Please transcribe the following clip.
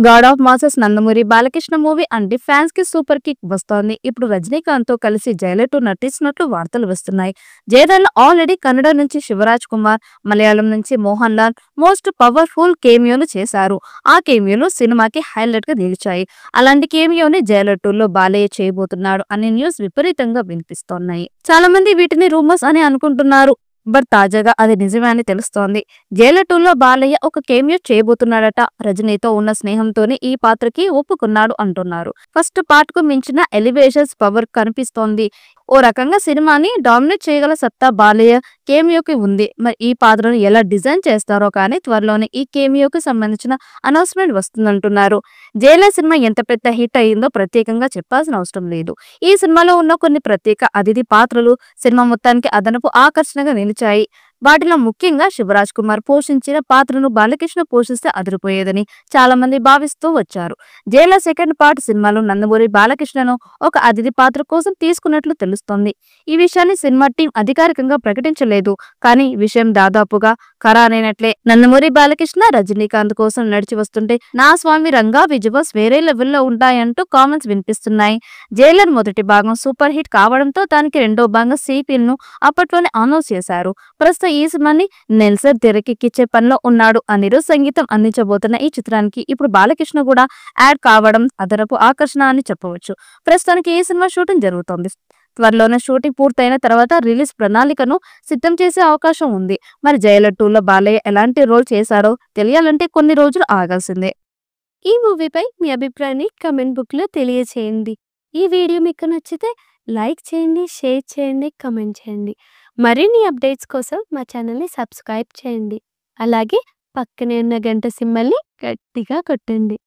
God of masses Nandamuri Balakrishna movie అంటే fans కి super kick వస్తోంది. ఇప్పుడు రజనీకాంత్ తో కలిసి జైలర్ 2 నటిస్తున్నట్లు వార్తలు వస్తున్నాయి. జైలర్ లో ఆల్రెడీ కన్నడ నుంచి శివరాజ్ కుమార్, మలయాళం నుంచి మోహన్ లాల్ మోస్ట్ పవర్ఫుల్ కేమియోలు చేశారు. ఆ కేమియోలు సినిమాకి హైలైట్ గా నిలిచాయి. అలాంటి కేమియోని జైలర్ 2 లో బాలయ్య చేయబోతున్నాడు అనే న్యూస్ విపరీతంగా వినిపిస్తున్నాయి. చాలా మంది వీటిని రూమర్స్ అని అనుకుంటున్నారు. బట్ తాజాగా అది నిజమే అని తెలుస్తోంది. జైలర్ 2 లో బాలయ్య ఒక కేమియో చేయబోతున్నాడట. రజనీతో ఉన్న స్నేహంతోనే ఈ పాత్రకి ఒప్పుకున్నాడు అంటున్నారు. ఫస్ట్ పార్ట్ కు మించిన ఎలివేషన్స్ పవర్ కనిపిస్తోంది. ఓ రకంగా సినిమాని డామినేట్ చేయగల సత్తా బాలయ్య కేమియోకి ఉంది. మరి ఈ పాత్రను ఎలా డిజైన్ చేస్తారో కానీ త్వరలోనే ఈ కేమియోకి సంబంధించిన అనౌన్స్మెంట్ వస్తుందంటున్నారు. జైలర్ సినిమా ఎంత పెద్ద హిట్ అయిందో ప్రత్యేకంగా చెప్పాల్సిన అవసరం లేదు. ఈ సినిమాలో ఉన్న కొన్ని ప్రత్యేక అతిథి పాత్రలు సినిమా మొత్తానికి అదనపు ఆకర్షణగా నిలిచాయి. వాటిలో ముఖ్యంగా శివరాజ్ కుమార్ పోషించిన పాత్రను బాలకృష్ణ పోషిస్తే అదిరిపోయేదని చాలా మంది భావిస్తూ వచ్చారు. జైలర్ సెకండ్ పార్ట్ సినిమాలో నందమూరి బాలకృష్ణను ఒక అతిథి పాత్ర కోసం తీసుకున్నట్లు తెలుస్తోంది. ఈ విషయాన్ని సినిమా టీం అధికారికంగా ప్రకటించలేదు. కానీ ఈ విషయం దాదాపుగా ఖరారైనట్లే. నందమూరి బాలకృష్ణ రజనీకాంత్ కోసం నడిచి వస్తుంటే నా స్వామి రంగా విజువల్స్ వేరే లెవెల్లో ఉంటాయంటూ కామెంట్స్ వినిపిస్తున్నాయి. జైలర్ మొదటి భాగం సూపర్ హిట్ కావడంతో దానికి రెండో భాగం సీక్వెల్ ను అప్పట్లోనే అనౌన్స్ చేశారు. ప్రస్తుతం ఈ సినిమాని నెల్సన్ తెరకెక్కించే పనిలో ఉన్నాడు. అనిరుద్ సంగీతం అందించబోతున్న ఈ చిత్రానికి ఇప్పుడు బాలకృష్ణ కూడా యాడ్ కావడం అదనపు ఆకర్షణ అని చెప్పవచ్చు. ప్రస్తుతానికి ఈ సినిమా షూటింగ్ జరుగుతోంది. త్వరలోనే షూటింగ్ పూర్తయిన తర్వాత రిలీజ్ ప్రణాళికను సిద్ధం చేసే అవకాశం ఉంది. మరి జైలర్ 2 లో బాలయ్య ఎలాంటి రోల్ చేశారో తెలియాలంటే కొన్ని రోజులు ఆగాల్సిందే. ఈ మూవీపై మీ అభిప్రాయాన్ని కమెంట్ బుక్ లో తెలియచేయండి. ఈ వీడియో మీకు నచ్చితే లైక్ చేయండి, షేర్ చేయండి, కమెంట్ చేయండి. మరిన్ని అప్డేట్స్ కోసం మా ఛానల్ని సబ్స్క్రైబ్ చేయండి. అలాగే పక్కనే ఉన్న గంట సింబల్ని గట్టిగా కొట్టండి.